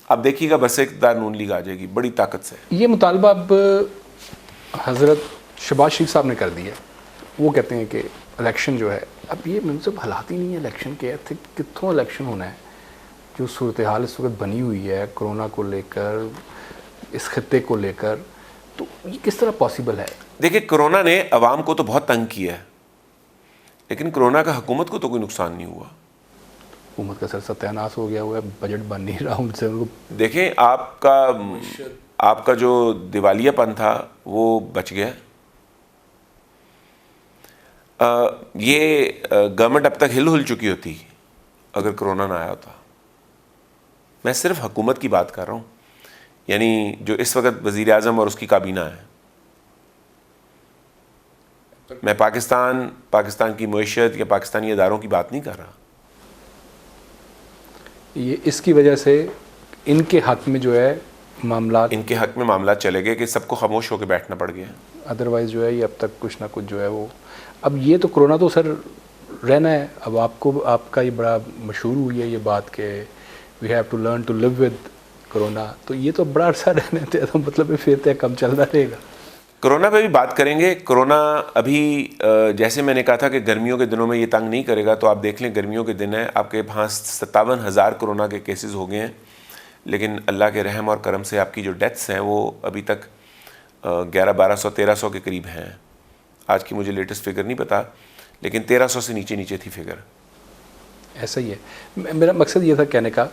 आप देखिएगा बस इक़्तिदार नून लीग आ जाएगी बड़ी ताकत से। ये मुतालबा अब हज़रत शहबाज शरीफ साहब ने कर दिया। वो कहते हैं कि इलेक्शन जो है, अब ये मुनसिब हालात ही नहीं है इलेक्शन के, कितों इलेक्शन होना है। जो सूरत हाल इस वक्त बनी हुई है कोरोना को लेकर, इस खत्ते को लेकर, तो ये किस तरह पॉसिबल है? देखिए कोरोना ने अवाम को तो बहुत तंग किया है, लेकिन कोरोना का हुकूमत को तो कोई नुकसान नहीं हुआ। हुकूमत का सर सत्यानाश हो गया हुआ है, बजट बन नहीं रहा उनसे। उनको देखें, आपका जो दिवालियापन था वो बच गया। ये गवर्नमेंट अब तक हिल चुकी होती अगर कोरोना ना आया होता। मैं सिर्फ हुकूमत की बात कर रहा हूँ, यानी जो इस वक्त वज़ीर आज़म और उसकी काबीना है। मैं पाकिस्तान की मईशत या पाकिस्तानी इदारों की बात नहीं कर रहा। ये इसकी वजह से इनके हक में जो है मामला चले गए कि सबको खामोश होकर बैठना पड़ गया। अदरवाइज़ जो है ये अब तक कुछ ना कुछ जो है वो, अब ये तो कोरोना तो सर रहना है। अब आपका ये बड़ा मशहूर हुई है ये बात कि we have to learn to live with corona, तो ये तो बड़ा अर्सा रहने थे, तो मतलब फिर तक कम चलता रहेगा। कोरोना पे भी बात करेंगे। कोरोना अभी जैसे मैंने कहा था कि गर्मियों के दिनों में ये तंग नहीं करेगा, तो आप देख लें गर्मियों के दिन है, आपके पास 57,000 कोरोना के केसेस हो गए हैं, लेकिन अल्लाह के रहम और करम से आपकी जो डेथ्स हैं वो अभी तक 1100-1200-1300 के करीब हैं। आज की मुझे लेटेस्ट फिगर नहीं पता, लेकिन 1300 से नीचे थी फिगर। ऐसा ही है। मेरा मकसद ये था कहने का,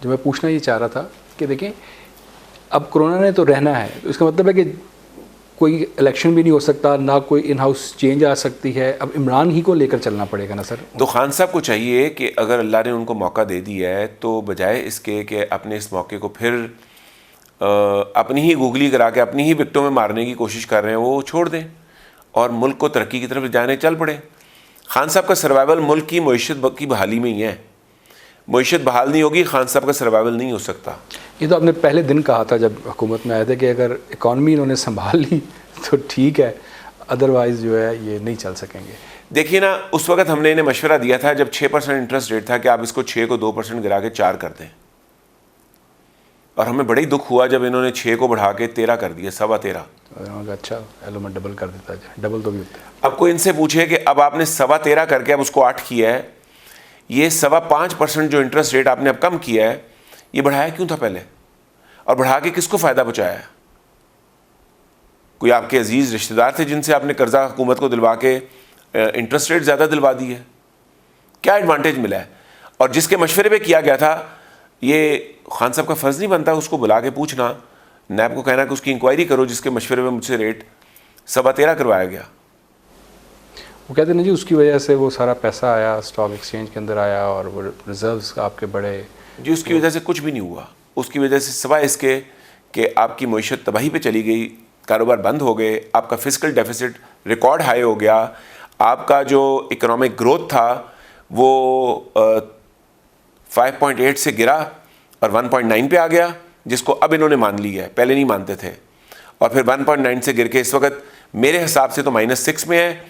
जो मैं पूछना ये चाह रहा था कि देखें, अब कोरोना ने तो रहना है, तो इसका मतलब है कि कोई इलेक्शन भी नहीं हो सकता, ना कोई इन हाउस चेंज आ सकती है। अब इमरान ही को लेकर चलना पड़ेगा ना सर। तो खान साहब को चाहिए कि अगर अल्लाह ने उनको मौका दे दिया है तो बजाय इसके कि अपने इस मौके को फिर अपनी ही गूगली करा के अपनी ही विक्टों में मारने की कोशिश कर रहे हैं, वो छोड़ दें और मुल्क को तरक्की की तरफ जाने चल पड़े। खान साहब का सर्वाइवल मुल्क की मईशत की बहाली में ही है। मईशत बहाल नहीं होगी, खान साहब का सर्वाइवल नहीं हो सकता। ये तो आपने पहले दिन कहा था जब हुकूमत में आए थे कि अगर इकॉनमी इन्होंने संभाल ली तो ठीक है, अदरवाइज़ जो है ये नहीं चल सकेंगे। देखिए ना, उस वक्त हमने इन्हें मशवरा दिया था जब 6% इंटरेस्ट रेट था कि आप इसको 6 को 2% गिरा के 4 कर दें। और हमें बड़ा ही दुख हुआ जब इन्होंने 6 को बढ़ा के 13 कर दिया, 13.25। अच्छा हेलो मैं डबल कर देता है, डबल तो भी होता है। अब कोई इनसे पूछे कि अब आपने 13.25 करके अब उसको 8 किया है, ये 5.25% जो इंटरेस्ट रेट आपने अब कम किया है, ये बढ़ाया क्यों था पहले, और बढ़ा के किसको फ़ायदा पहुँचाया है? कोई आपके अजीज़ रिश्तेदार थे जिनसे आपने कर्जा हुकूमत को दिलवा के इंटरेस्ट रेट ज़्यादा दिलवा दी है? क्या एडवांटेज मिला है? और जिसके मशवरे पे किया गया था, ये खान साहब का फ़र्ज़ नहीं बनता उसको बुला के पूछना, नैब को कहना कि उसकी इंक्वायरी करो जिसके मशवरे पे मुझसे रेट 13.25 करवाया गया। वो कहते हैं जी उसकी वजह से वो सारा पैसा आया स्टॉक एक्सचेंज के अंदर आया और वो रिजर्व्स आपके बड़े। जी उसकी वजह से कुछ भी नहीं हुआ, उसकी वजह से सिवाय इसके कि आपकी मईशत तबाही पे चली गई, कारोबार बंद हो गए, आपका फिस्कल डेफिसिट रिकॉर्ड हाई हो गया, आपका जो इकोनॉमिक ग्रोथ था वो 5.8 से गिरा और 1.9 पे आ गया, जिसको अब इन्होंने मान लिया है, पहले नहीं मानते थे। और फिर 1.9 से गिर के इस वक्त मेरे हिसाब से तो -6 में है,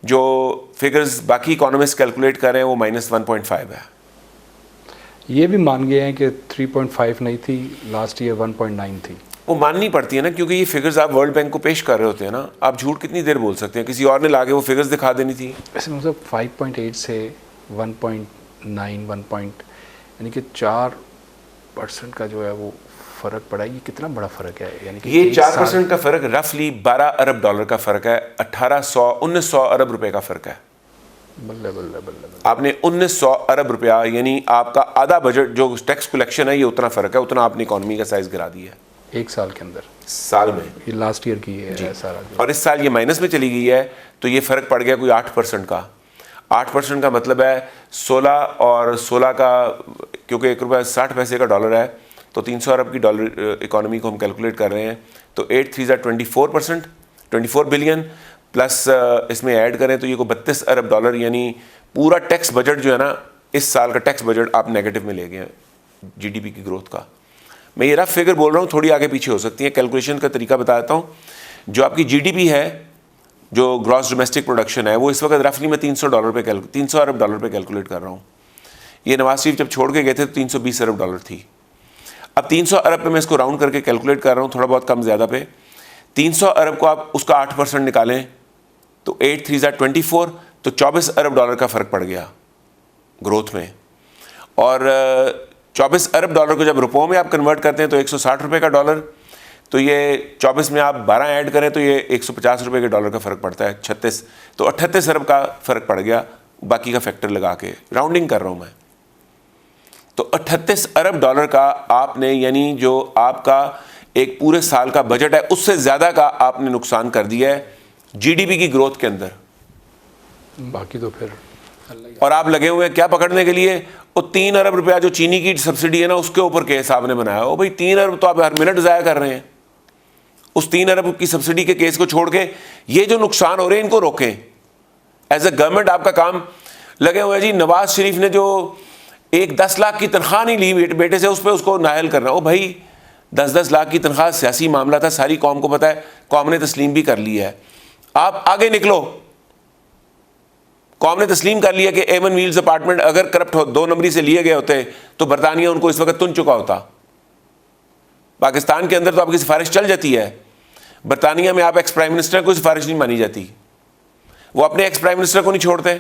जो फिगर्स बाकी इकोनॉमिस्ट कैलकुलेट कर रहे हैं वो -1.5 है। ये भी मान गए हैं कि 3.5 नहीं थी, लास्ट ईयर 1.9 थी। वो माननी पड़ती है ना, क्योंकि ये फिगर्स आप वर्ल्ड बैंक को पेश कर रहे होते हैं ना, आप झूठ कितनी देर बोल सकते हैं? किसी और ने लाके वो फिगर्स दिखा देनी थी। वैसे मतलब 5.8 से 1.9 यानी कि 4% का जो है वो फ़र्क पड़ा है। ये कितना बड़ा फ़र्क है? यानी कि ये 4% का फ़र्क रफली $12 अरब का फ़र्क है, 1900 अरब रुपए का फ़र्क है। बल्ले बल्ले बल्ले। आपने 1900 अरब रुपया, यानी आपका आधा बजट जो टैक्स कलेक्शन है, ये उतना फ़र्क है, उतना आपने इकॉनमी का साइज़ गिरा दिया है एक साल के अंदर, साल में। ये लास्ट ईयर की है सारा जो। और इस साल ये माइनस में चली गई है, तो ये फ़र्क पड़ गया कोई 8% का। 8% का मतलब है 16 और 16 का, क्योंकि ₹1.60 का डॉलर है, तो 300 अरब की डॉलर इकोनॉमी को हम कैलकुलेट कर रहे हैं, तो 8 3 24%, 24 बिलियन प्लस इसमें ऐड करें तो ये को $32 अरब, यानी पूरा टैक्स बजट जो है ना, इस साल का टैक्स बजट आप नेगेटिव में ले गए हैं जीडीपी की ग्रोथ का। मैं ये रफ फिगर बोल रहा हूँ, थोड़ी आगे पीछे हो सकती है, कैलकुलेशन का तरीका बताता हूँ। जो आपकी जीडीपी है, जो ग्रॉस डोमेस्टिक प्रोडक्शन है, वो इस वक्त रफली मैं $300 पे 300 अरब डॉलर पे कैलकुलेट कर रहा हूँ। ये नवाज शरीफ जब छोड़ के गए थे तो 320 अरब डॉलर थी। अब 300 अरब पे मैं इसको राउंड करके कैलकुलेट कर रहा हूँ, थोड़ा बहुत कम ज़्यादा पे। 300 अरब को आप उसका 8% निकालें तो 8 3 24, तो $24 अरब का फ़र्क पड़ गया ग्रोथ में। और $24 अरब को जब रुपयों में आप कन्वर्ट करते हैं तो 160 रुपये का डॉलर, तो ये 24 में आप 12 ऐड करें तो ये 150 रुपये के डॉलर का फ़र्क पड़ता है, 36, तो 38 अरब का फ़र्क पड़ गया, बाकी का फैक्टर लगा के राउंडिंग कर रहा हूँ मैं। तो 38 अरब डॉलर का आपने, यानी जो आपका एक पूरे साल का बजट है, उससे ज़्यादा का आपने नुकसान कर दिया है जीडीपी की ग्रोथ के अंदर। बाकी तो फिर और आप लगे हुए हैं क्या पकड़ने के लिए? वो 3 अरब रुपया जो चीनी की सब्सिडी है ना, उसके ऊपर केस आपने बनाया। ओ भाई 3 अरब तो आप हर मिनट ज़ाया कर रहे हैं। उस 3 अरब की सब्सिडी के केस को छोड़ के ये जो नुकसान हो रहे हैं इनको रोकें। एज ए गवर्नमेंट आपका काम लगे हुए हैं जी। नवाज शरीफ ने जो एक 10 लाख की तनख्वाह नहीं ली बेटे से, उस पर उसको नायल करना। ओ भाई 10-10 लाख की तनख्वाह सियासी मामला था, सारी कौम को पता है, कौम ने तस्लीम भी कर लिया है। आप आगे निकलो। कौम ने तस्लीम कर लिया कि एवन व्हील्स अपार्टमेंट अगर करप्ट 2 नंबरी से लिए गए होते तो बरतानिया उनको इस वक्त तुन चुका होता। पाकिस्तान के अंदर तो आपकी सिफारिश चल जाती है, बरतानिया में आप एक्स प्राइम मिनिस्टर को सिफारिश नहीं मानी जाती, वो अपने एक्स प्राइम मिनिस्टर को नहीं छोड़ते।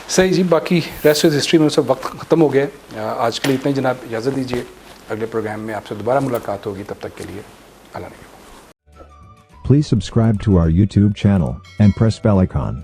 सही जी, बाकी रेस्ट ऑफ हिस्ट्री में सब वक्त ख़त्म हो गया। आज के लिए इतना ही जनाब, इजाज़त दीजिए। अगले प्रोग्राम में आपसे दोबारा मुलाकात होगी, तब तक के लिए अल्लाह ने। Please subscribe to our YouTube channel and press bell icon.